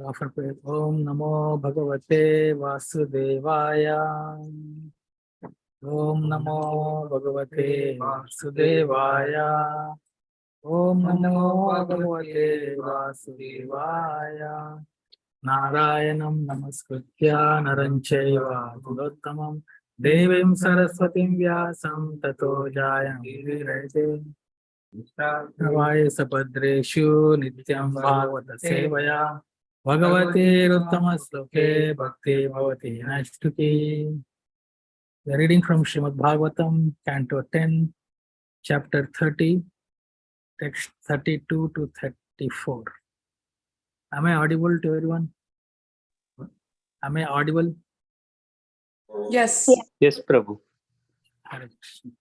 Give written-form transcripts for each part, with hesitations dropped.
Offer prayer. Om Namo Bhagavate Vasudevaya. Om Namo Bhagavate Vasudevaya. Om Namo Bhagavate Vasudevaya. Narayanam Namaskritya Naranchayva Gurottamam Devim Saraswatim Vyasam Tato Jayam Virayate. Navaya Sapadreshu Nityam Bhagavata Sevaya Bhagavate Ruttama Bhakti Bhavati Nashtuki. We are reading from Srimad Bhagavatam, Canto 10, Chapter 30, text 32 to 34. Am I audible to everyone? Am I audible? Yes. Yes, Prabhu. Hare Krishna.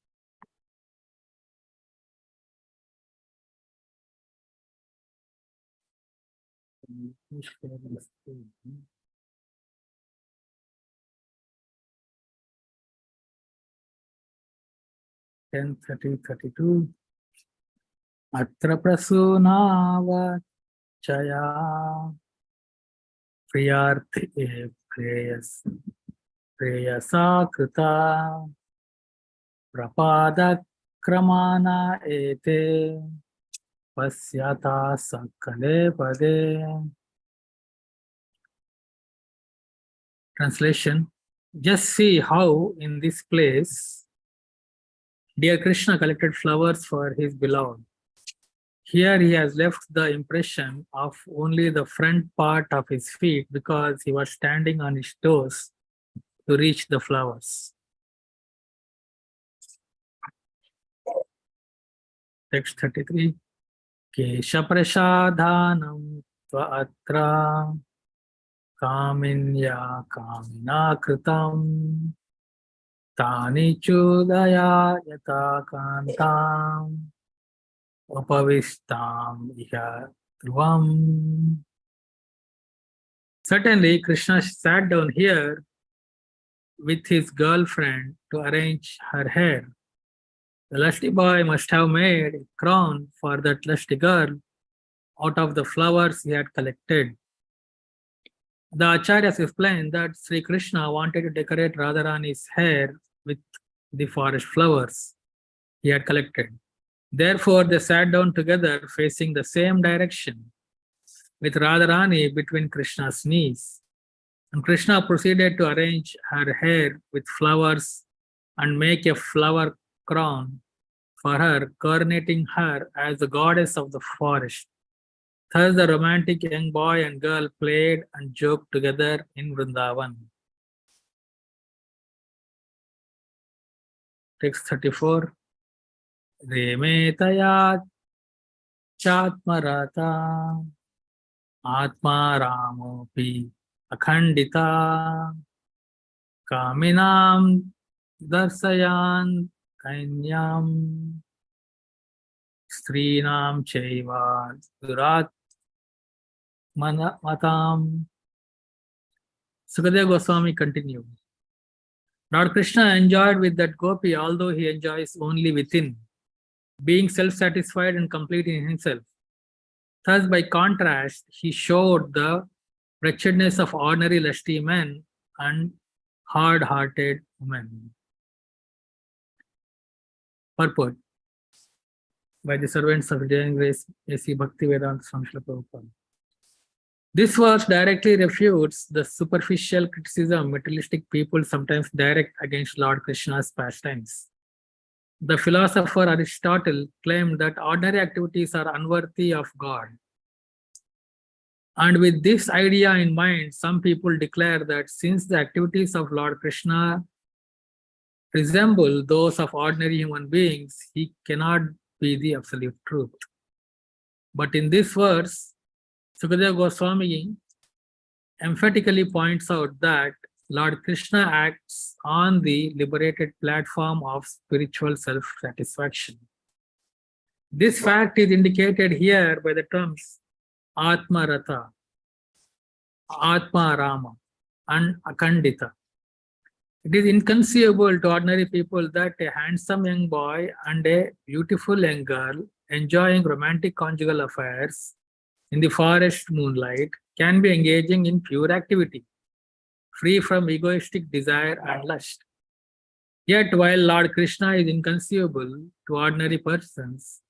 Ten 32. Atra prasunava chaya priyarthi preyasa krita prapada kramana ete pasyata sakale pade. Translation. Just see how in this place dear Krishna collected flowers for his beloved. Here he has left the impression of only the front part of his feet because he was standing on his toes to reach the flowers. Text 33. Kesha prasadhanam atra kaminya kamina kritam tani chudaya yata kantam upavistam iha dhruvam. Certainly, Krishna sat down here with his girlfriend to arrange her hair. The lusty boy must have made a crown for that lusty girl out of the flowers he had collected. The Acharyas explained that Sri Krishna wanted to decorate Radharani's hair with the forest flowers he had collected. Therefore, they sat down together facing the same direction, with Radharani between Krishna's knees. And Krishna proceeded to arrange her hair with flowers and make a flower crown for her, coronating her as the goddess of the forest. Thus, the romantic young boy and girl played and joked together in Vrindavan. Text 34. Remetaya chatmarata atma ramopi akhandita kaminam darsayan kanyam strinam chaiva durat matam. Sukadeva Goswami continued. Lord Krishna enjoyed with that gopi, although he enjoys only within, being self-satisfied and complete in himself. Thus, by contrast, he showed the wretchedness of ordinary lusty men and hard-hearted women. Purport by the servants of Divine Grace, A.C. Bhaktivedanta Swami Srila Prabhupada. This verse directly refutes the superficial criticism materialistic people sometimes direct against Lord Krishna's pastimes. The philosopher Aristotle claimed that ordinary activities are unworthy of God. And with this idea in mind, some people declare that since the activities of Lord Krishna resemble those of ordinary human beings, he cannot be the absolute truth. But in this verse, Sukadeva Goswami emphatically points out that Lord Krishna acts on the liberated platform of spiritual self-satisfaction. This fact is indicated here by the terms Atma Rata, Atma Rama, and Akandita. It is inconceivable to ordinary people that a handsome young boy and a beautiful young girl enjoying romantic conjugal affairs in the forest moonlight can be engaging in pure activity, free from egoistic desire and lust. Yet, while Lord Krishna is inconceivable to ordinary persons,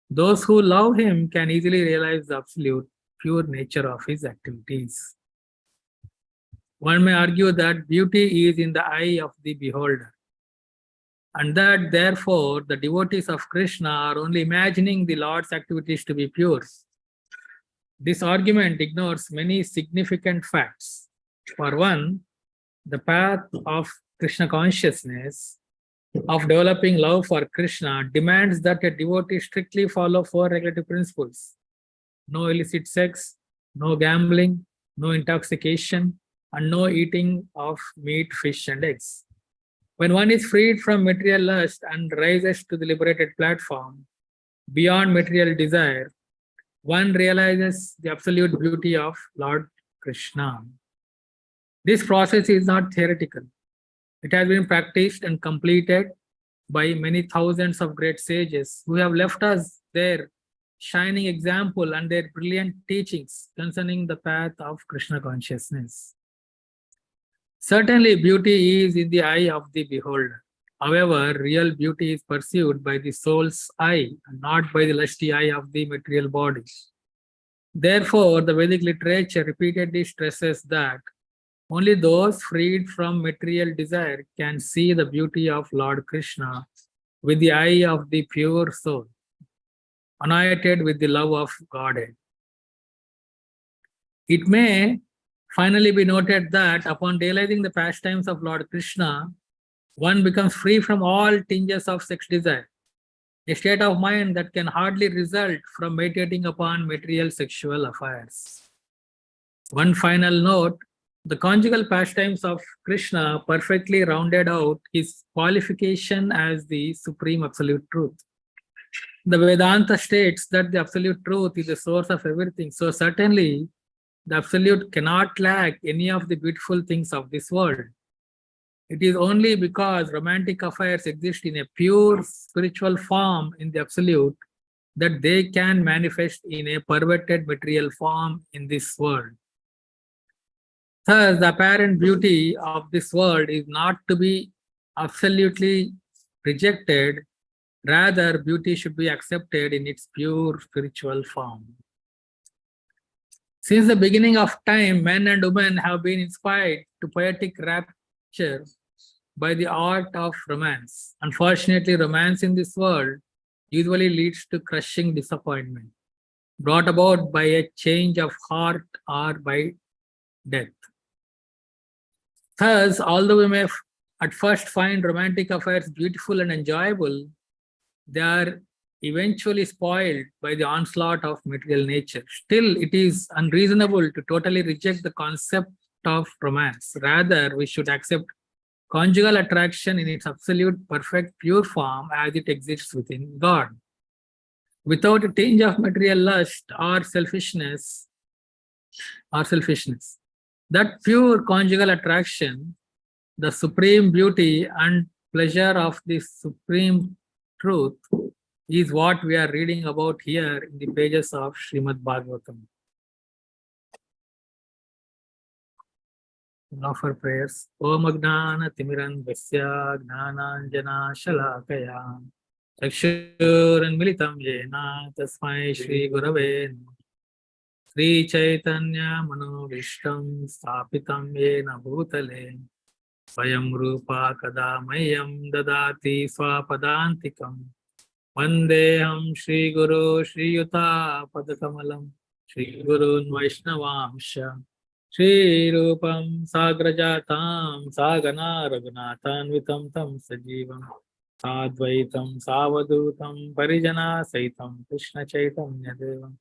those who love him can easily realize the absolute pure nature of his activities. One may argue that beauty is in the eye of the beholder, and that therefore the devotees of Krishna are only imagining the Lord's activities to be pure. This argument ignores many significant facts. For one, the path of Krishna consciousness, of developing love for Krishna, demands that a devotee strictly follow four regulative principles: no illicit sex, no gambling, no intoxication, and no eating of meat, fish, and eggs. When one is freed from material lust and rises to the liberated platform beyond material desire, one realizes the absolute beauty of Lord Krishna. This process is not theoretical. It has been practiced and completed by many thousands of great sages who have left us their shining example and their brilliant teachings concerning the path of Krishna consciousness. Certainly, beauty is in the eye of the beholder. However, real beauty is pursued by the soul's eye and not by the lusty eye of the material body. Therefore, the Vedic literature repeatedly stresses that only those freed from material desire can see the beauty of Lord Krishna with the eye of the pure soul, anointed with the love of Godhead. It may finally be noted that upon realizing the pastimes of Lord Krishna, one becomes free from all tinges of sex desire, a state of mind that can hardly result from meditating upon material sexual affairs. One final note: the conjugal pastimes of Krishna perfectly rounded out his qualification as the supreme absolute truth. The Vedanta states that the absolute truth is the source of everything. So certainly, the absolute cannot lack any of the beautiful things of this world. It is only because romantic affairs exist in a pure spiritual form in the absolute that they can manifest in a perverted material form in this world. Thus, the apparent beauty of this world is not to be absolutely rejected. Rather, beauty should be accepted in its pure spiritual form. Since the beginning of time, men and women have been inspired to poetic rapture by the art of romance. Unfortunately, romance in this world usually leads to crushing disappointment, brought about by a change of heart or by death. Thus, although we may at first find romantic affairs beautiful and enjoyable, they are eventually spoiled by the onslaught of material nature. Still, it is unreasonable to totally reject the concept of romance. Rather, we should accept conjugal attraction in its absolute, perfect, pure form as it exists within God, without a tinge of material lust or selfishness. That pure conjugal attraction, the supreme beauty and pleasure of the supreme truth, is what we are reading about here in the pages of Srimad Bhagavatam. Now for prayers. Om Agnana Timiran Vasya Gnananjana Shalakaya Chakshuran Militam Yena Tasmai Shri Gurave Namaha. Sri Chaitanya Mano Vishtam Stapitam Yena Bhutale Swayam Rupa Kada Mayam Dadati Swapadantikam Vandeham Shri Guru Shri Yuta Padakamalam Shri Gurun Vaishnavamsha Shri Rupam Sagrajatam Sagana Raghunathanvitam Tam Sajivam Sadvaitam Savadutam Parijana Saitam Krishna Chaitanya Devam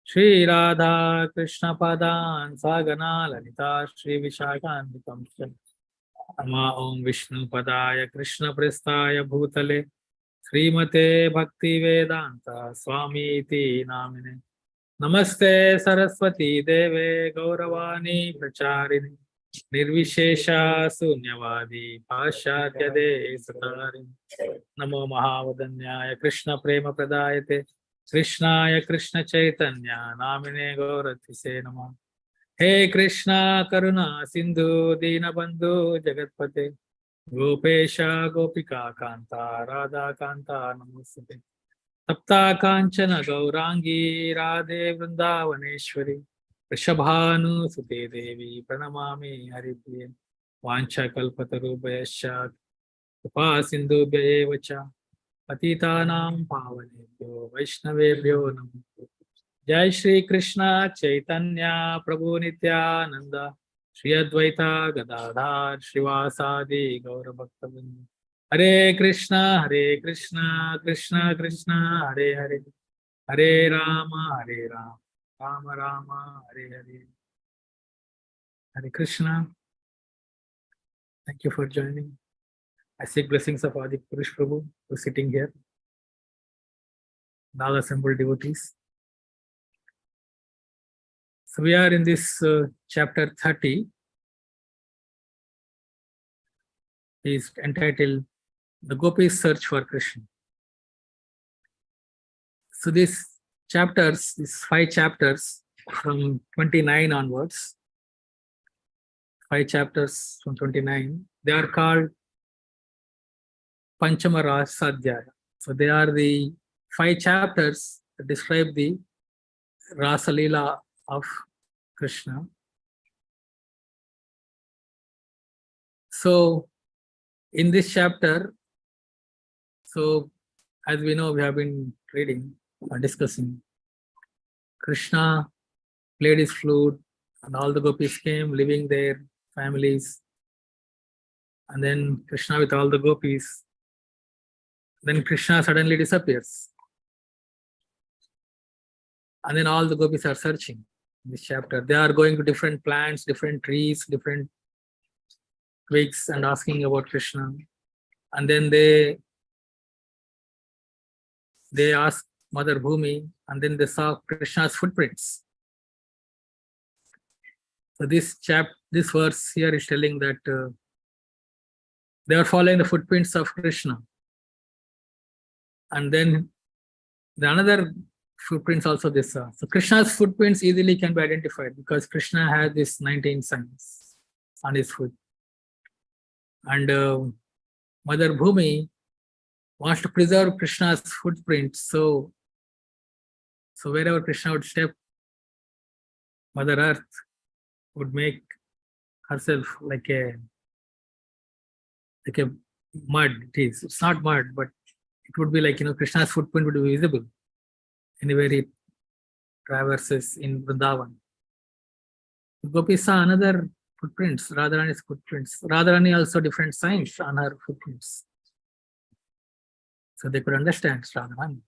Shri Radha Krishna Padan Sagana Lalita Shri Vishakhanvitam Nama Om Vishnu Padaya Krishna Prestaya Bhutale Srimate Bhakti Vedanta Swami Iti Namine Namaste Saraswati Deve Gauravani Pracharini Nirvishesha Sunyavadi Paschatya De Satarini Namo Mahavadanyaya Krishna Prema Pradayate Krishnaya Krishna Chaitanya Namine Gauratise Namah. Hey Krishna Karuna Sindhu Dinabandhu Jagatpate Gopesha Gopika Kanta Radha Kanta Namaste Tapta Kanchana Gaurangi Radhe Vrindavaneshwari Rishabhanu Sute Devi Pranamami Haripriye Vancha Kalpatarubhayasya Kripa Sindhubhya eva cha Patitanam Pavanebhyo Vaishnavebhyo Namo Jai Shri Krishna Chaitanya Prabhu Nityananda Shri Advaita Gadadhar Srivasadi Gaura Bhaktavinda Hare Krishna Krishna Krishna Hare Hare Hare Rama Rama Rama Hare Hare. Hare Krishna. Thank you for joining. I seek blessings of Adi Purush Prabhu who is sitting here, and all assembled devotees. So we are in this chapter 30. It is entitled The Gopis Search for Krishna. So these chapters, these 5 chapters from 29 onwards, 5 chapters from 29, they are called Panchama Rasadhyaya. So they are the 5 chapters that describe the Rasa Leela of Krishna. So in this chapter, so as we know, we have been reading or discussing, Krishna played his flute and all the gopis came, leaving their families. And then Krishna with all the gopis. Then Krishna suddenly disappears. And then all the gopis are searching in this chapter. They are going to different plants, different trees, different twigs and asking about Krishna. And then they asked Mother Bhumi, and then they saw Krishna's footprints. So this verse here is telling that they are following the footprints of Krishna. And then the another footprints also they saw. So Krishna's footprints easily can be identified because Krishna has these 19 signs on his foot. And Mother Bhumi wants to preserve Krishna's footprints. So wherever Krishna would step, Mother Earth would make herself like a mud. It's not mud, but it would be like, Krishna's footprint would be visible anywhere he traverses in Vrindavan. Gopi saw another footprints, Radharani's footprints. Radharani also different signs on her footprints. So they could understand Radharani.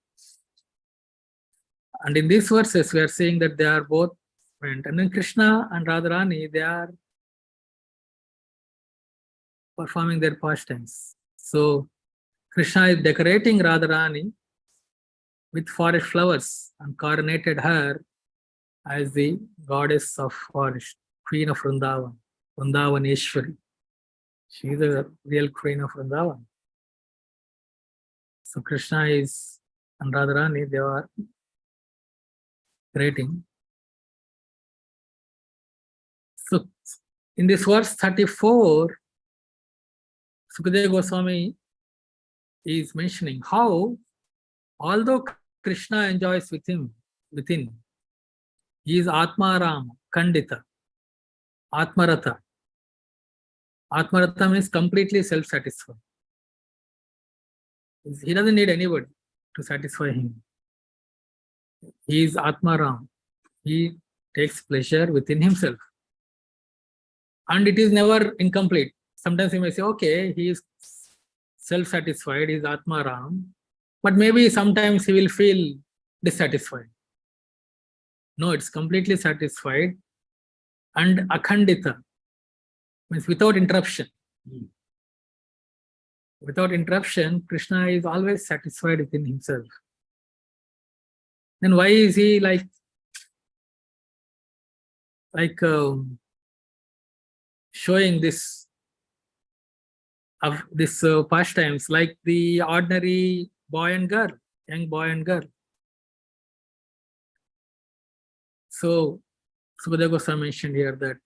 And in these verses, we are saying that they are both went. And then Krishna and Radharani, they are performing their pastimes. So Krishna is decorating Radharani with forest flowers and coronated her as the goddess of forest, queen of Vrindavan, Vrindavaneshwari. She is the real queen of Vrindavan. So Krishna is and Radharani, they are creating. So in this verse 34, Sukadeva Goswami is mentioning how, although Krishna enjoys within, he is Atmaram, Kandita, Atmarata. Atmarata means completely self-satisfied. He doesn't need anybody to satisfy him. He is Atmaram. He takes pleasure within himself. And it is never incomplete. Sometimes you may say, okay, he is self-satisfied, he is Atmaram, but maybe sometimes he will feel dissatisfied. No, it's completely satisfied. And Akhandita means without interruption. Without interruption, Krishna is always satisfied within himself. Then why is he like showing this pastimes like the ordinary boy and girl, young boy and girl? So Sukadeva Goswami mentioned here that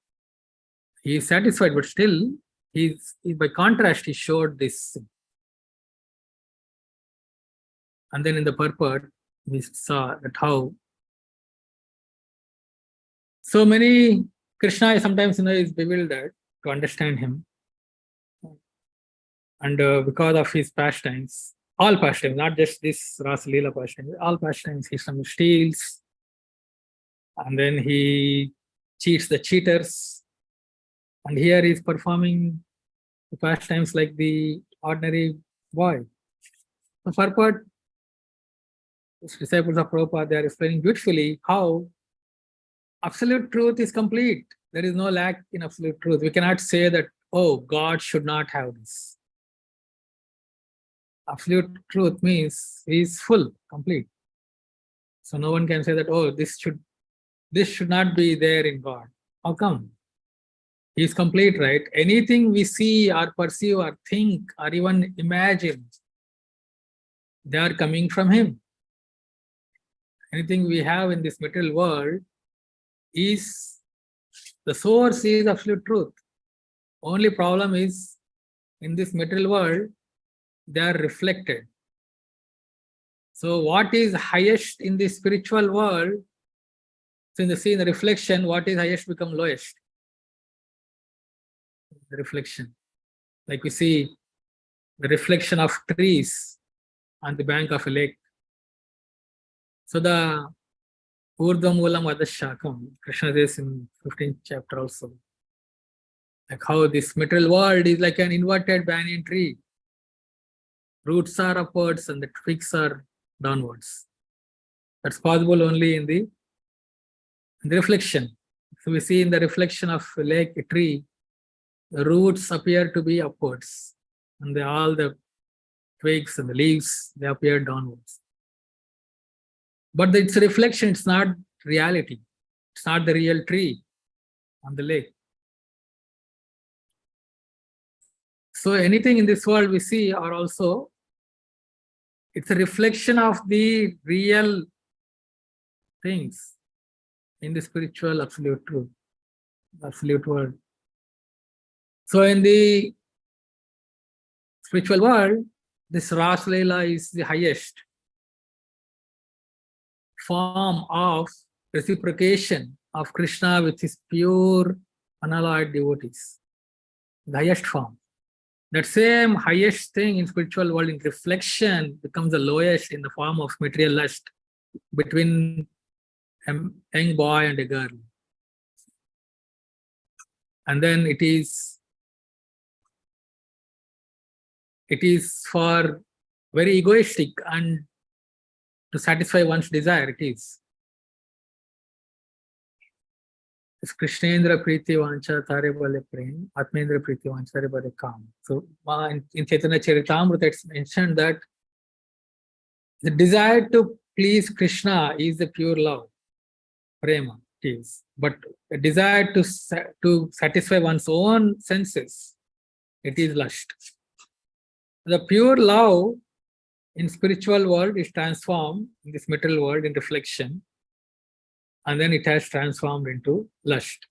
he is satisfied, but still, by contrast, he showed this. And then in the purport, we saw that how so many Krishna sometimes is bewildered to understand him. And because of his pastimes, all pastimes, not just this Rasa Leela pastimes, all pastimes, he steals, and then he cheats the cheaters. And here he is performing the pastimes like the ordinary boy. The purport, disciples of Prabhupada, they are explaining beautifully how absolute truth is complete. There is no lack in absolute truth. We cannot say that, oh, God should not have this. Absolute truth means he is full, complete. So no one can say that, oh, this should not be there in God. How come? He is complete, right? Anything we see or perceive or think or even imagine, they are coming from him. Anything we have in this material world is, the source is absolute truth. Only problem is, in this material world, they are reflected. So what is highest in the spiritual world, so in the reflection, what is highest become lowest. The reflection. Like we see the reflection of trees on the bank of a lake. So the Urdhamulam Adashakam, Krishna says in 15th chapter also. Like how this material world is like an inverted banyan tree. Roots are upwards and the twigs are downwards. That's possible only in the reflection. So we see in the reflection of a lake, a tree, the roots appear to be upwards, and all the twigs and the leaves, they appear downwards. But it's a reflection, it's not reality. It's not the real tree on the lake. So anything in this world we see are also, it's a reflection of the real things in the spiritual absolute truth, absolute world. So in the spiritual world, this Rasa Leela is the highest form of reciprocation of Krishna with his pure, unalloyed devotees. The highest form. That same highest thing in spiritual world in reflection becomes the lowest in the form of material lust between a young boy and a girl. And then it is for very egoistic and to satisfy one's desire, it is. It's Krishnendra Priti Vancha Tare Bale Prem, Atmendra Priti Vancha Tare Bale Kam. So in Chaitanya Charitamrita it's mentioned that the desire to please Krishna is the pure love, prema, it is. But a desire to satisfy one's own senses, it is lust. The pure love in spiritual world is transformed in this material world in reflection, and then it has transformed into lust.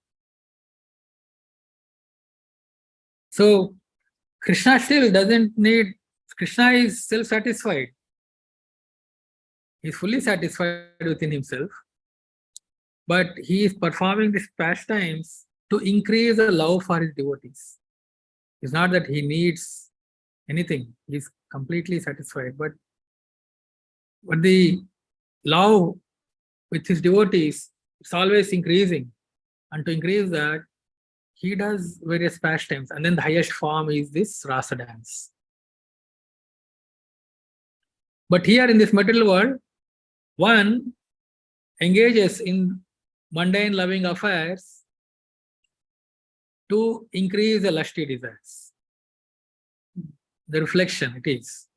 So Krishna still doesn't need, Krishna is self-satisfied. He is fully satisfied within himself, but he is performing these pastimes to increase the love for his devotees. It's not that he needs anything, he is completely satisfied, but the love with his devotees, it's always increasing. And to increase that, he does various pastimes. And then the highest form is this rasa dance. But here in this material world, one engages in mundane loving affairs to increase the lusty desires. The reflection it is.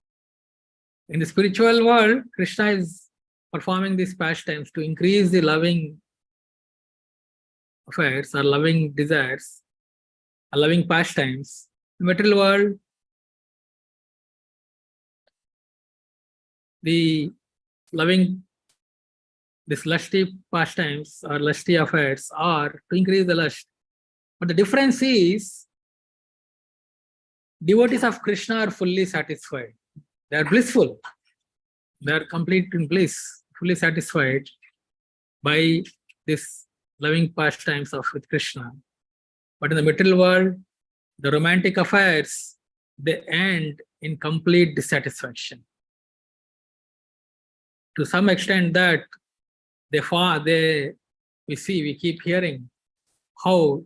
In the spiritual world, Krishna is performing these pastimes to increase the loving affairs or loving desires or loving pastimes. In the material world, the loving these lusty pastimes or lusty affairs are to increase the lust. But the difference is, devotees of Krishna are fully satisfied. They are blissful. They are complete in bliss, fully satisfied by this loving pastimes of with Krishna. But in the material world, the romantic affairs, they end in complete dissatisfaction. To some extent that we keep hearing how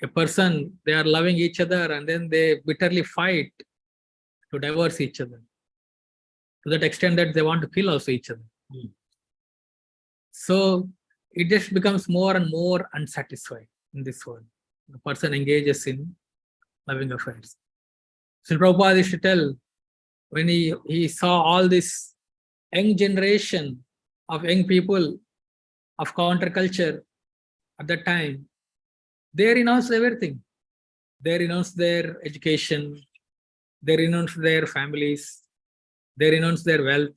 a person, they are loving each other and then they bitterly fight to divorce each other. To that extent that they want to kill also each other. So it just becomes more and more unsatisfied in this world. The person engages in loving affairs. So Prabhupada used to tell, when he saw all this young generation of young people of counterculture at that time, they renounced everything. They renounced their education, they renounced their families, they renounced their wealth.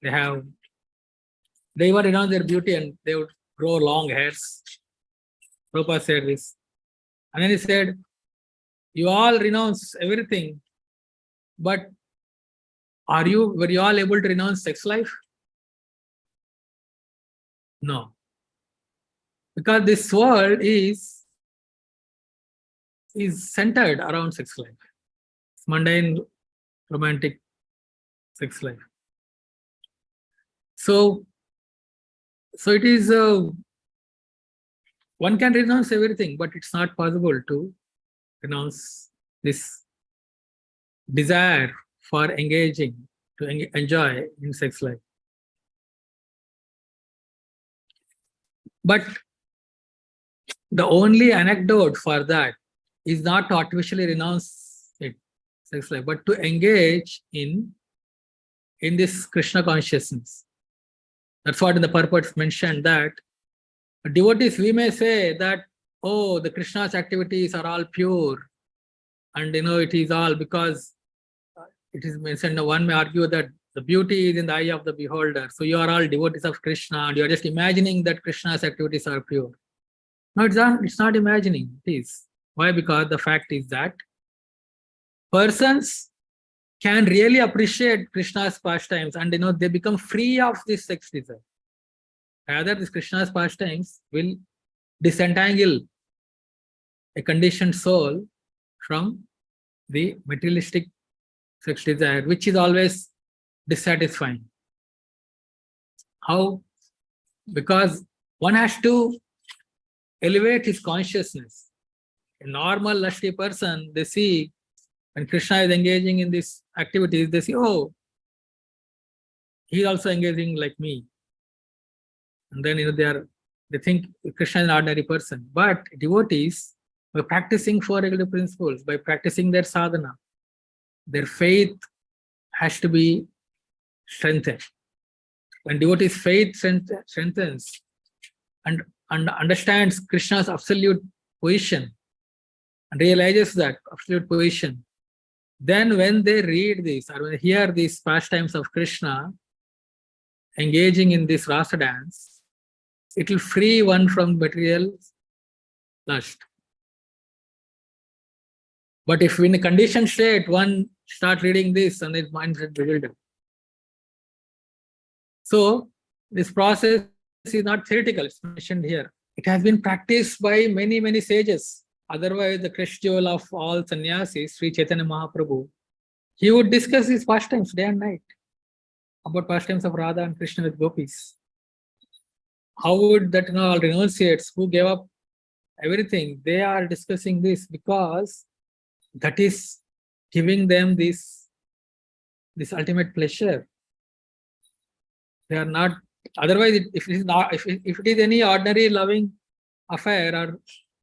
They even renounced their beauty and they would grow long hairs. Prabhupada said this. And then he said, you all renounce everything, but were you all able to renounce sex life? No. Because this world is centered around sex life. It's mundane, romantic sex life. So it is, one can renounce everything, but it's not possible to renounce this desire for engaging, to enjoy in sex life. But the only anecdote for that is not to artificially renounce it, sex life, but to engage in this Krishna consciousness. That's what in the purport mentioned, that devotees, we may say that, oh, the Krishna's activities are all pure, and it is all because it is mentioned. One may argue that the beauty is in the eye of the beholder. So you are all devotees of Krishna and you are just imagining that Krishna's activities are pure. No, it's not imagining. It is. Why? Because the fact is that persons can really appreciate Krishna's pastimes and they become free of this sex desire. Rather, this Krishna's pastimes will disentangle a conditioned soul from the materialistic sex desire, which is always dissatisfying. How? Because one has to elevate his consciousness. A normal lusty person, they see when Krishna is engaging in these activities, they see, oh, he is also engaging like me. And then they think Krishna is an ordinary person. But devotees, by practicing four regulative principles, by practicing their sadhana, their faith has to be strengthened. When devotees' faith strengthens and understands Krishna's absolute position and realizes that absolute position, then when they read this or when they hear these pastimes of Krishna engaging in this rasa dance, it will free one from material lust. But if in a conditioned state, one start reading this and his mind gets bewildered. So this process is not theoretical, it's mentioned here. It has been practiced by many, many sages. Otherwise, the Krishna of all sannyasis, Sri Chaitanya Mahaprabhu, he would discuss his pastimes day and night, about pastimes of Radha and Krishna with gopis. How would that all renunciates who gave up everything, they are discussing this because that is giving them this ultimate pleasure. They are not, otherwise, if it is any ordinary loving affair or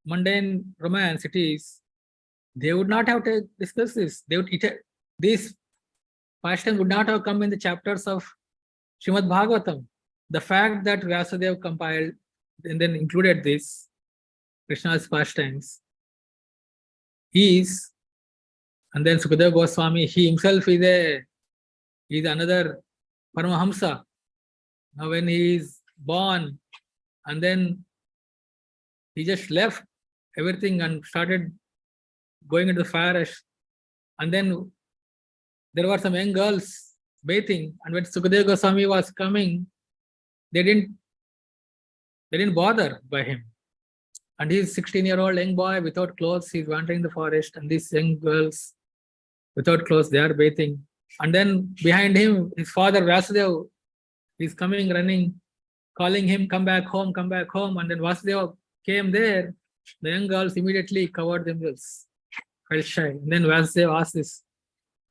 mundane romance, they would not have to discuss this. This pastime would not have come in the chapters of Srimad Bhagavatam. The fact that Vyasadeva compiled and then included this, Krishna's pastimes, is, and then Sukadeva Goswami, he himself is another Paramahamsa. Now when he is born, and then he just left everything and started going into the forest. And then there were some young girls bathing, and when Sukadeva Goswami was coming, they didn't bother by him. And he's 16-year-old young boy without clothes, he's wandering the forest, and these young girls without clothes, they are bathing. And then behind him, his father Vasudev is coming, running, calling him, come back home, come back home. And then Vasudeva came there, the young girls immediately covered themselves, felt shy. And then Vasudeva asked this,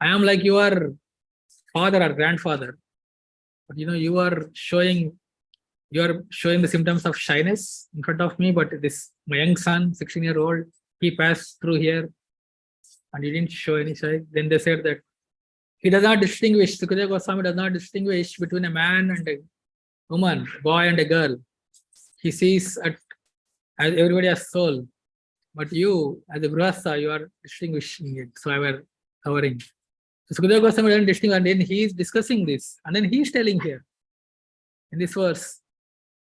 I am like your father or grandfather, but you are showing the symptoms of shyness in front of me, but this, my young son, 16-year-old, he passed through here and he didn't show any shy. Then they said that he does not distinguish, Sukadeva Goswami does not distinguish between a man and a woman, boy and a girl. He sees as everybody as soul. But you, as a Grihastha, you are distinguishing it. So I were covering. So Sukadeva Goswami doesn't distinguish, and then he is discussing this. And then he is telling here, in this verse,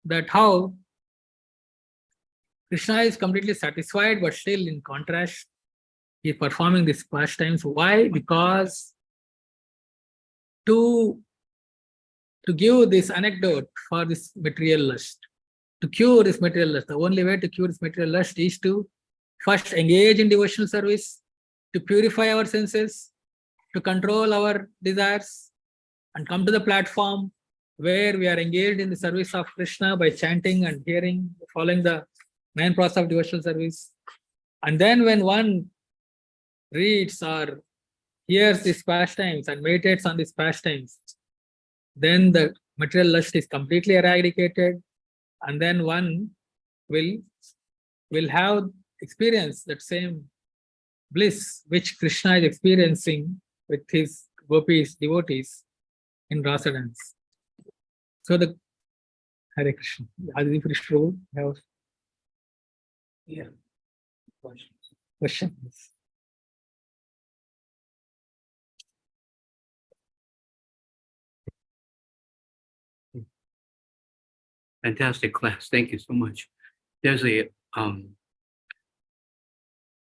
that how Krishna is completely satisfied, but still in contrast, he is performing these pastimes. Why? Because to give this anecdote for this material lust, to cure this material lust, the only way to cure this material lust is to first engage in devotional service, to purify our senses, to control our desires, and come to the platform where we are engaged in the service of Krishna by chanting and hearing, following the main process of devotional service. And then when one reads or hears these pastimes and meditates on these pastimes, then the material lust is completely eradicated, and then one will have experience that same bliss which Krishna is experiencing with his gopis, devotees in rasa dance. So the Hare Krishna. Adi Krishna have questions. Fantastic class. Thank you so much. There's a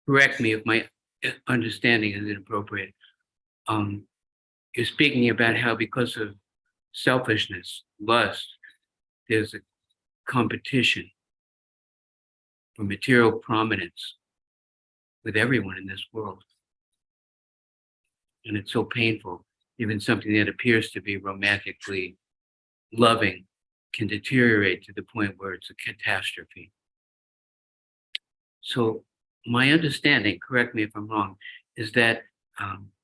correct me if my understanding is inappropriate. You're speaking about how because of selfishness, lust, there's a competition for material prominence with everyone in this world. And it's so painful. Even something that appears to be romantically loving can deteriorate to the point where it's a catastrophe. So my understanding, correct me if I'm wrong, is that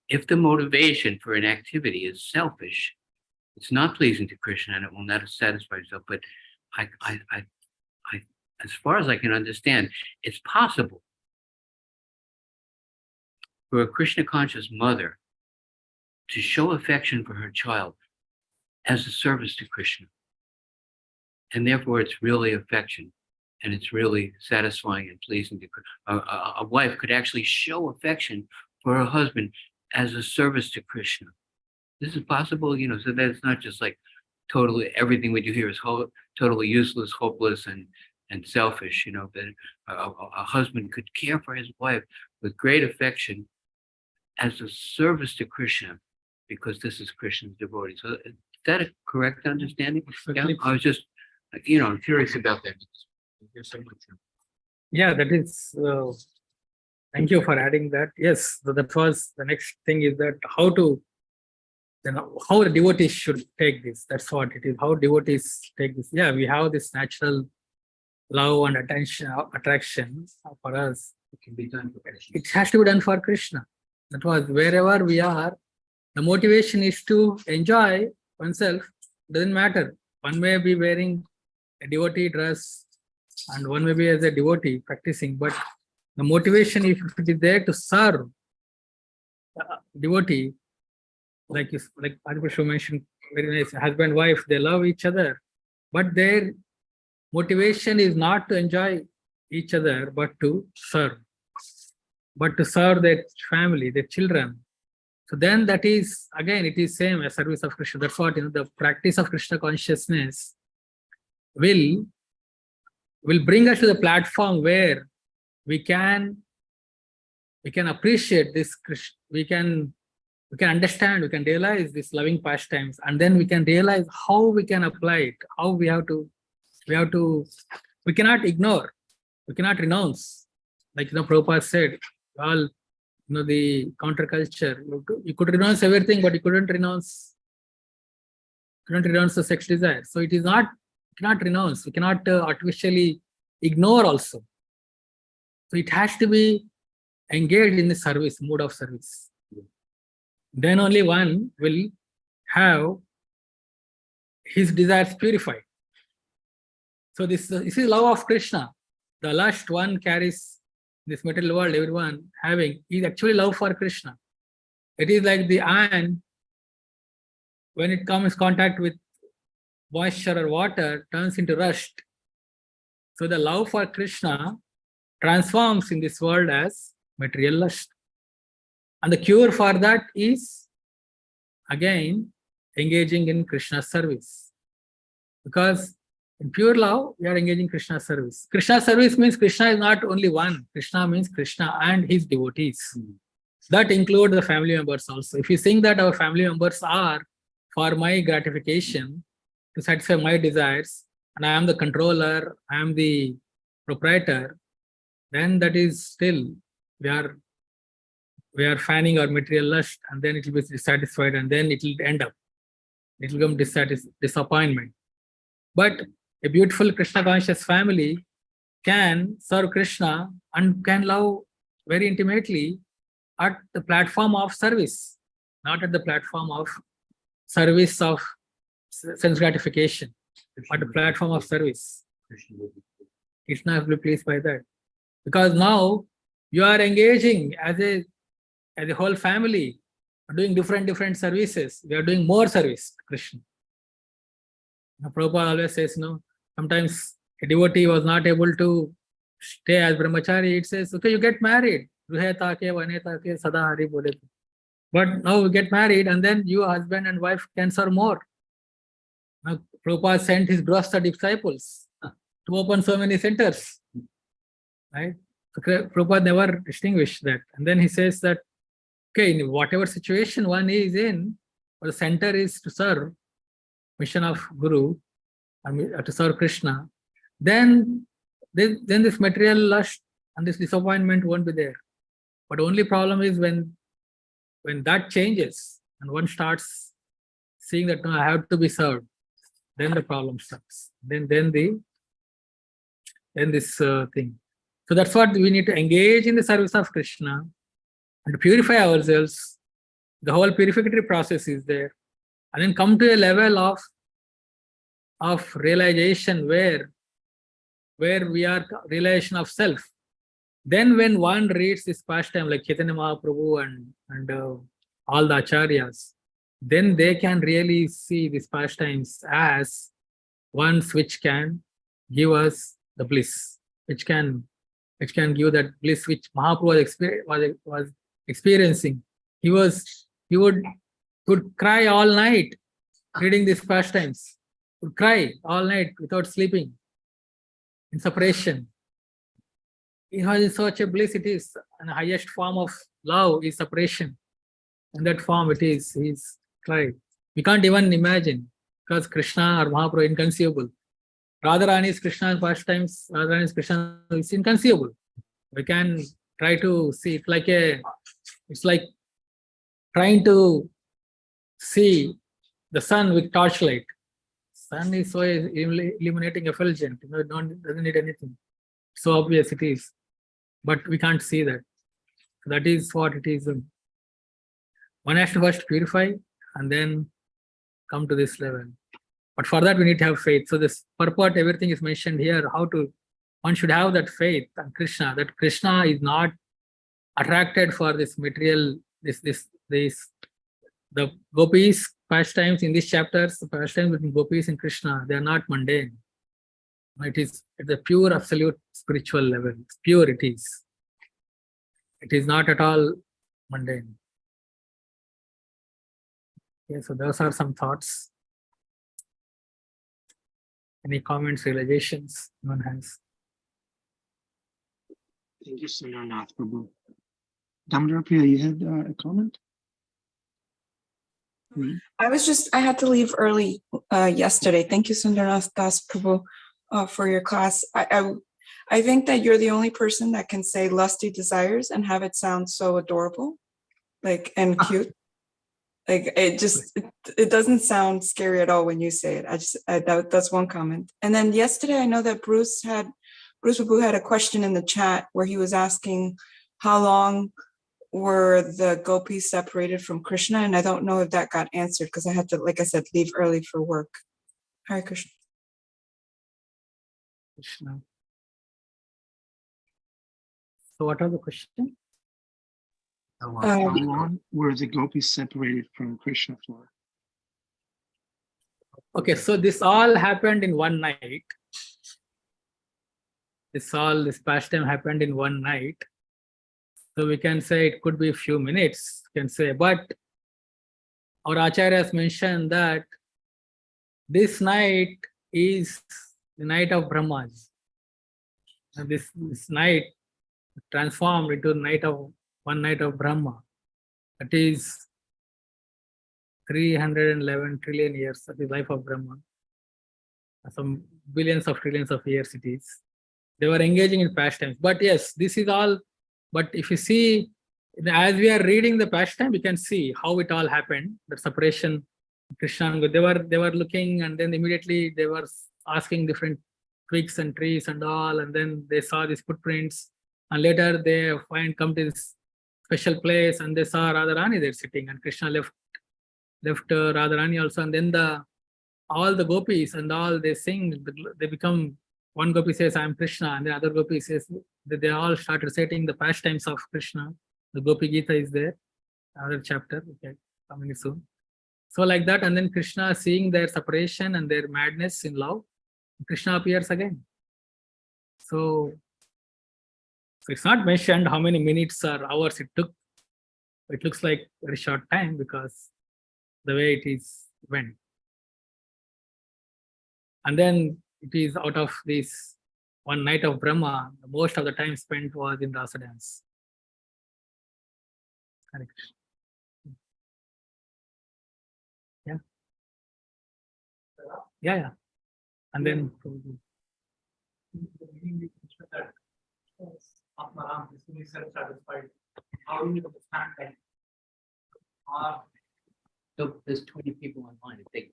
if the motivation for an activity is selfish, it's not pleasing to Krishna and it will not satisfy itself. But I, as far as I can understand, it's possible for a Krishna conscious mother to show affection for her child as a service to Krishna. And therefore it's really affection and it's really satisfying and pleasing to Krishna. A wife could actually show affection for her husband as a service to Krishna. This is possible, so that it's not just like totally everything we do here is totally useless, hopeless, and selfish, that a husband could care for his wife with great affection as a service to Krishna, because this is Krishna's devotee. So is that a correct understanding? Yeah, I was just, curious about that. Thank you so much. Yeah, that is, thank you for adding that. Yes, so that was the next thing, is that how the devotees should take this. That's what it is, how devotees take this. Yeah, we have this natural love and attraction for us. It can be done for Krishna. It has to be done for Krishna. That was, wherever we are, the motivation is to enjoy oneself. Doesn't matter. One may be wearing a devotee dress and one may be as a devotee practicing, but the motivation, if it is there to serve devotee, like Adipusha mentioned, very nice, husband, wife, they love each other, but their motivation is not to enjoy each other, but to serve their family, their children. So then that is, again, it is same as service of Krishna. That's what, the practice of Krishna consciousness will bring us to the platform where we can appreciate this Krishna. We can understand, we can realize these loving pastimes, and then we can realize how we can apply it, how we cannot ignore, we cannot renounce. Like, Prabhupada said, all, the counterculture, you could renounce everything, but you couldn't renounce the sex desire. So it is not, cannot renounce, we cannot artificially ignore also. So it has to be engaged in the service, mood of service. Then only one will have his desires purified. So this is love of Krishna. The lust one carries this material world, everyone having, is actually love for Krishna. It is like the iron, when it comes in contact with moisture or water, turns into rust. So the love for Krishna transforms in this world as material lust. And the cure for that is, again, engaging in Krishna's service. Because in pure love, we are engaging Krishna's service. Krishna's service means Krishna is not only one. Krishna means Krishna and his devotees. That includes the family members also. If you think that our family members are for my gratification, to satisfy my desires, and I am the controller, I am the proprietor, then that is still, we are fanning our material lust, and then it will be dissatisfied, and then it will end up, it will become disappointment. But a beautiful Krishna conscious family can serve Krishna and can love very intimately at the platform of service, not at the platform of service of sense gratification, but the platform of service. Krishna will be pleased by that. Because now you are engaging as a whole family, doing different services. We are doing more service to Krishna. Prabhupada always says, sometimes a devotee was not able to stay as brahmachari. It says, okay, you get married. But now we get married, and then you, husband and wife, can serve more. Now, Prabhupada sent his Grahastha disciples to open so many centers. Right? So Prabhupada never distinguished that. And then he says that, okay, in whatever situation one is in, the center is to serve, mission of Guru, and to serve Krishna, then this material lust and this disappointment won't be there. But only problem is when that changes and one starts seeing that, no, I have to be served, then the problem starts. Then this thing. So that's what we need to engage in the service of Krishna and to purify ourselves. The whole purificatory process is there, and then come to a level of realization where we are realization of self. Then when one reads this pastime like Chaitanya Mahaprabhu and all the acharyas, then they can really see these pastimes as ones which can give us the bliss, which can give that bliss which Mahaprabhu was experiencing. He would cry all night reading these pastimes. Would cry all night without sleeping, in separation. It was such a bliss it is, and the highest form of love is separation. In that form it is, his cry. We can't even imagine, because Krishna or Mahaprabhu inconceivable. Radharani is Krishna's pastimes, Radharani is Krishna, is inconceivable. We can try to see it it's like trying to see the sun with torchlight. Sun is so illuminating effulgent, it doesn't need anything. So obvious it is, but we can't see that. That is what it is. One has to first purify and then come to this level. But for that we need to have faith. So this purport, everything is mentioned here. One should have that faith on Krishna, that Krishna is not attracted for this material, the gopis pastimes in these chapters, the pastimes between gopis and Krishna, they are not mundane. It's a pure, absolute spiritual level. It's pure, it is. It is not at all mundane. Okay, so those are some thoughts. Any comments, realizations one has? Thank you, Sundarnath Prabhu. Damodar Priya, you had a comment? I had to leave early yesterday. Thank you, Sundarnath Das Prabhu, for your class. I think that you're the only person that can say lusty desires and have it sound so adorable, like, and cute. Like, it doesn't sound scary at all when you say it. That's one comment. And then yesterday, I know that Bruce Prabhu had a question in the chat where he was asking how long were the gopis separated from Krishna, and I don't know if that got answered because I had to, like I said, leave early for work. Hare Krishna. Krishna. So what was the question? How long were the gopis separated from Krishna for? Okay, so this all happened in one night. This pastime happened in one night. So we can say it could be a few minutes, can say, but our acharyas mentioned that this night is the night of Brahmas. And this night transformed into one night of Brahma. That is 311 trillion years of the life of Brahma. Some billions of trillions of years it is. They were engaging in pastimes. But yes, this is all. But if you see, as we are reading the pastime, we can see how it all happened. The separation, Krishna and Gopis, they were looking, and then immediately they were asking different twigs and trees and all, and then they saw these footprints, and later they come to this special place, and they saw Radharani there sitting, and Krishna left Radharani also, and then all the gopis and all they sing, they become. One gopi says, "I am Krishna," and the other gopi says that they all start reciting the pastimes of Krishna. The Gopi Gita is there, another chapter, okay, coming soon. So like that, and then Krishna, seeing their separation and their madness in love, Krishna appears again. So it's not mentioned how many minutes or hours it took. It looks like a very short time because the way it is went. And then it is out of this one night of Brahma, most of the time spent was in Rasa dance. Hare Krishna. Yeah. And then how do you understand that? So there's 20 people online. If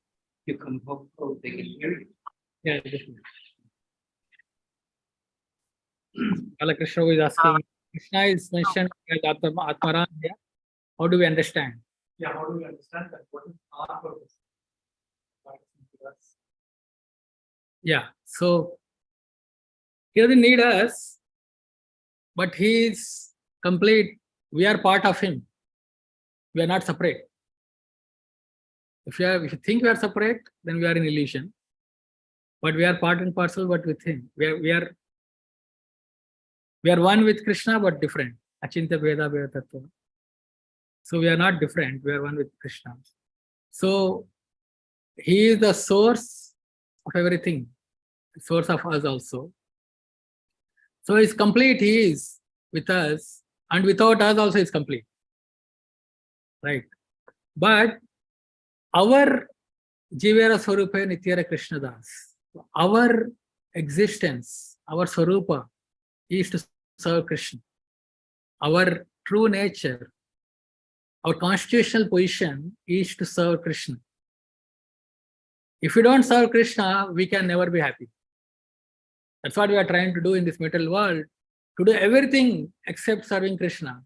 you come home, they can hear you. Yeah, definitely. Krishna is asking, Krishna is mentioned as Atmaram here. How do we understand? Yeah, how do we understand that? What is our purpose? Yeah, so he doesn't need us, but he is complete. We are part of him. We are not separate. If you think we are separate, then we are in illusion. But we are part and parcel, but with him. We are one with Krishna, but different. Achintya Bheda Bheda Tattva. So we are not different. We are one with Krishna. So he is the source of everything, the source of us also. So he's complete. He is with us, and without us also is complete. Right? But our Jivera Swarupa Nityara Krishna Das. Our existence, our Swarupa is to serve Krishna. Our true nature, our constitutional position is to serve Krishna. If we don't serve Krishna, we can never be happy. That's what we are trying to do in this material world, to do everything except serving Krishna.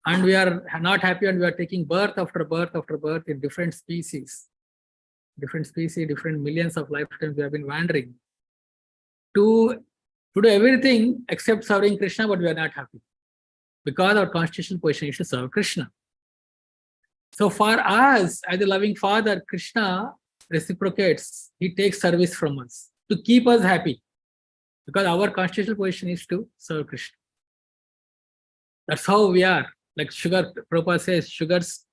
And we are not happy, and we are taking birth after birth after birth in different species, different millions of lifetimes we have been wandering to do everything except serving Krishna, but we are not happy because our constitutional position is to serve Krishna. So for us, as a loving father, Krishna reciprocates. He takes service from us to keep us happy because our constitutional position is to serve Krishna. That's how we are. Like sugar, Prabhupada says, sugar's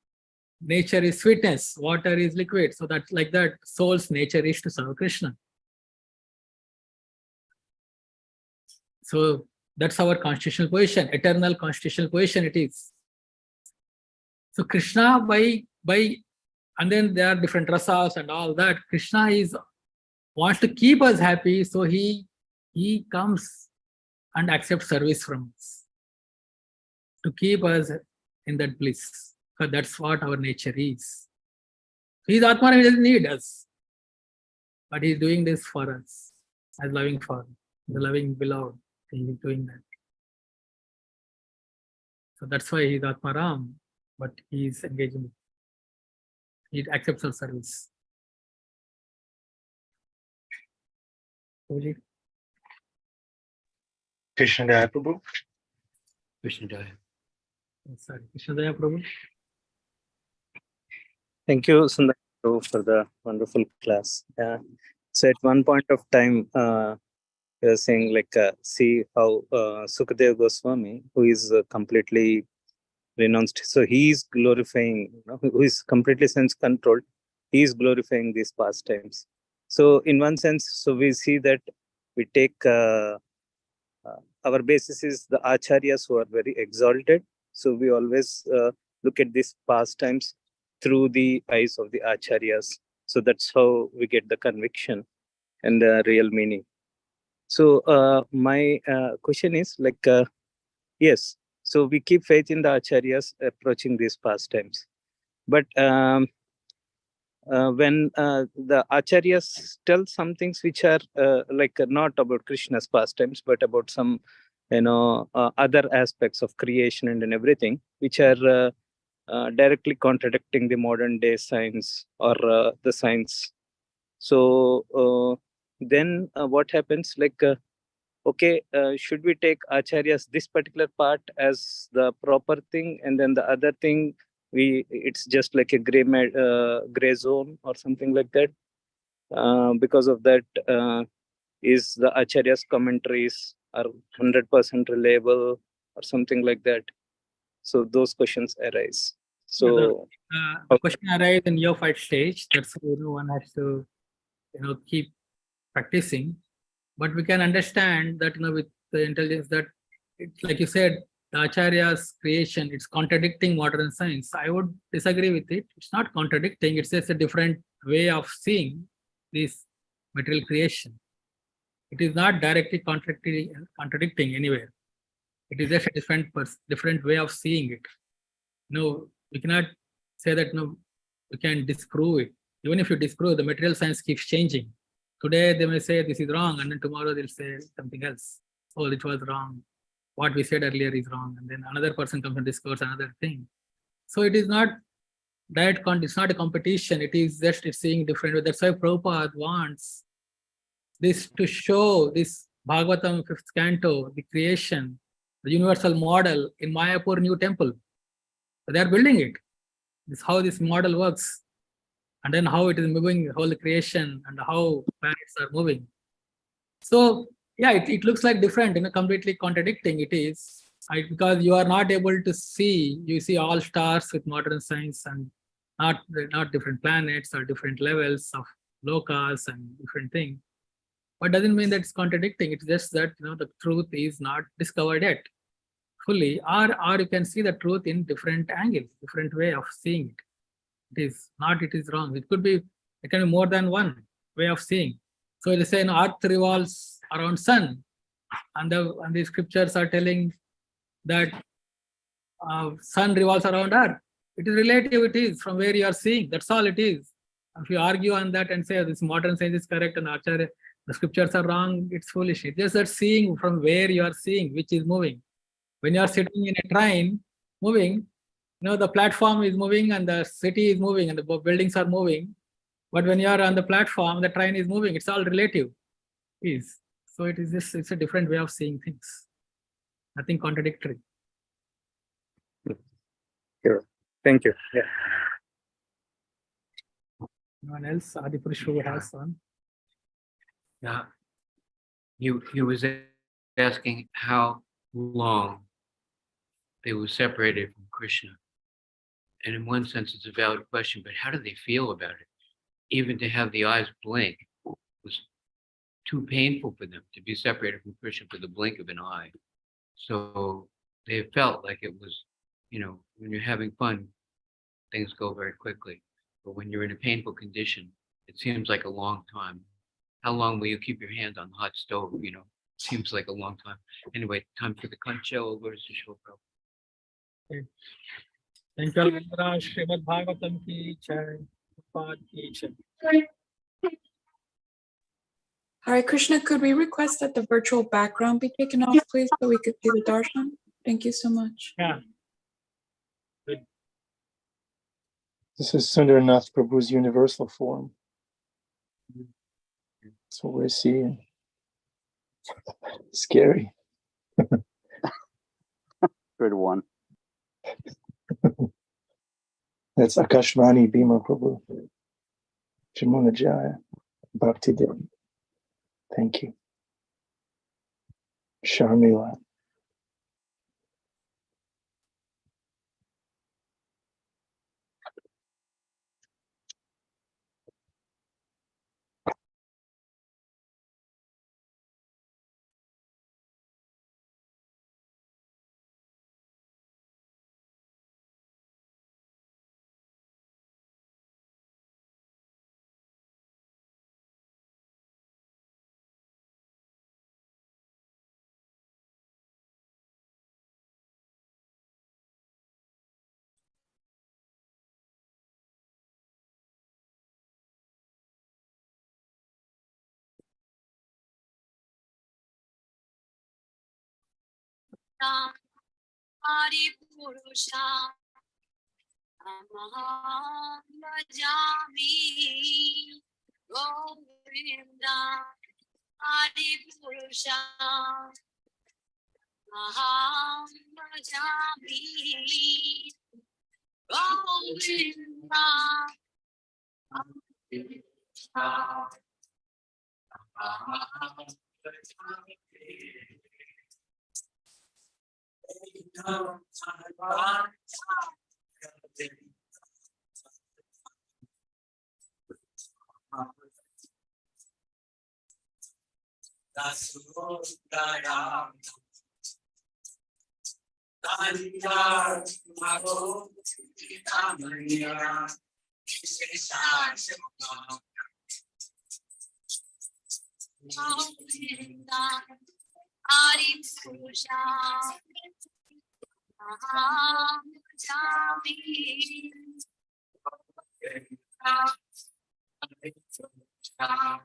nature is sweetness, water is liquid. So that like that, soul's nature is to serve Krishna. So that's our constitutional position, eternal constitutional position it is. So Krishna by and then there are different rasas and all that. Krishna wants to keep us happy, so he comes and accepts service from us to keep us in that bliss. Because that's what our nature is. He is Atma, he doesn't need us. But he's doing this for us as loving Father, the loving beloved. He is doing that. So that's why he's Atmaram, but he is engaging. He accepts our service. Prabhuji? Krishna Daya Prabhu. Krishna Daya. Sorry, Krishna Daya Prabhu. Thank you, Sundarnath, for the wonderful class. So at one point of time, you were saying see how Sukadeva Goswami, who is completely renounced, so he is glorifying, who is completely sense controlled, he is glorifying these pastimes. So in one sense, so we see that we take our basis is the acharyas who are very exalted. So we always look at these pastimes through the eyes of the acharyas. So that's how we get the conviction and the real meaning. So my question is yes, so we keep faith in the acharyas approaching these pastimes. But when the acharyas tell some things which are not about Krishna's pastimes, but about some other aspects of creation and everything, which are directly contradicting the modern day science or the science. So then what happens? Should we take acharyas this particular part as the proper thing, and then the other thing it's just like a gray zone or something like that? Because of that, is the acharyas commentaries are 100% reliable or something like that? So those questions arise. So the question arises in your fight stage. That's why one has to keep practicing. But we can understand that with the intelligence that it's like you said, the Acharya's creation, it's contradicting modern science. I would disagree with it. It's not contradicting, it's just a different way of seeing this material creation. It is not directly contradicting anywhere. It is just a different way of seeing it. No, we cannot say that we can disprove it. Even if you disprove, the material science keeps changing. Today they may say this is wrong, and then tomorrow they'll say something else. Oh, it was wrong. What we said earlier is wrong, and then another person comes and discovers another thing. So it is not that it's not a competition. It is just it's seeing different. That's why Prabhupada wants this to show this Bhagavatam 5th canto, the creation, the universal model in Mayapur new temple. So they are building it. This is how this model works. And then how it is moving, the whole creation, and how planets are moving. So yeah, it looks like different, completely contradicting it is. Because you are not able to see, you see all stars with modern science and not different planets or different levels of lokas and different things. But doesn't mean that it's contradicting. It's just that the truth is not discovered yet fully, or you can see the truth in different angles, different way of seeing it. It is wrong. It can be more than one way of seeing. So it is saying Earth revolves around sun, and the scriptures are telling that sun revolves around Earth. It is relative. It is from where you are seeing. That's all it is. If you argue on that and say this modern science is correct and Acharya, the scriptures are wrong, it's foolish. It's just that seeing from where you are seeing, which is moving. When you are sitting in a train moving, the platform is moving and the city is moving and the buildings are moving. But when you are on the platform, the train is moving. It's all relative. So it is just, it's a different way of seeing things. Nothing contradictory. Sure. Thank you. Yeah. Anyone else? Adipurush who has one? Yeah. He was asking how long they were separated from Krishna. And in one sense, it's a valid question, but how do they feel about it? Even to have the eyes blink was too painful for them to be separated from Krishna for the blink of an eye. So they felt like it was, when you're having fun, things go very quickly. But when you're in a painful condition, it seems like a long time. How long will you keep your hand on the hot stove? Seems like a long time. Anyway, time for the concha over to Shilpa. Thank you, Maharaj. Srimad Bhagavatam ki jai. Prabhupada ki jai. Hare Krishna, could we request that the virtual background be taken off, please, so we could see the darshan? Thank you so much. Yeah. This is Sundarnath Prabhu's universal form. That's what we're seeing. Scary. Good one. That's Akashvani Bhima Prabhu. Jamuna Jaya. Bhakti Devi. Thank you. Sharmila. Hari Purusha Amaham Bhajami Govinda Hari Purusha Amaham Bhajami Govinda Govinda Hari Purusha Amaham Bhajami Hari Krishna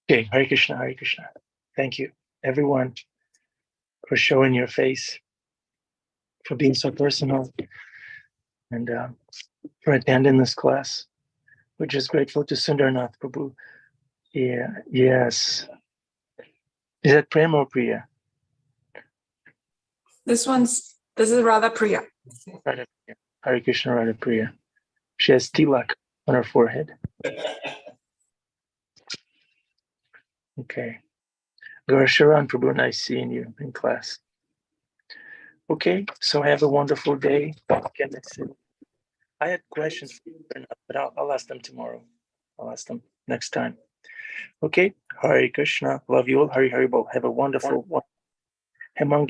Okay, Hare Krishna, Hare Krishna. Thank you, everyone, for showing your face, for being so personal, and for attending this class. We're just grateful to Sundarnath Prabhu. Yeah, yes. Is that Prem or Priya? This is Radha Priya. Radha Priya. Hare Krishna, Radha Priya. She has tilak on her forehead. Okay. Gaurasharan Prabhu, nice seeing you in class. Okay, so have a wonderful day. Again, I had questions, but I'll ask them tomorrow. I'll ask them next time. Okay, Hare Krishna. Love you all. Hare Hare Bol. Have a wonderful one. Hemangi.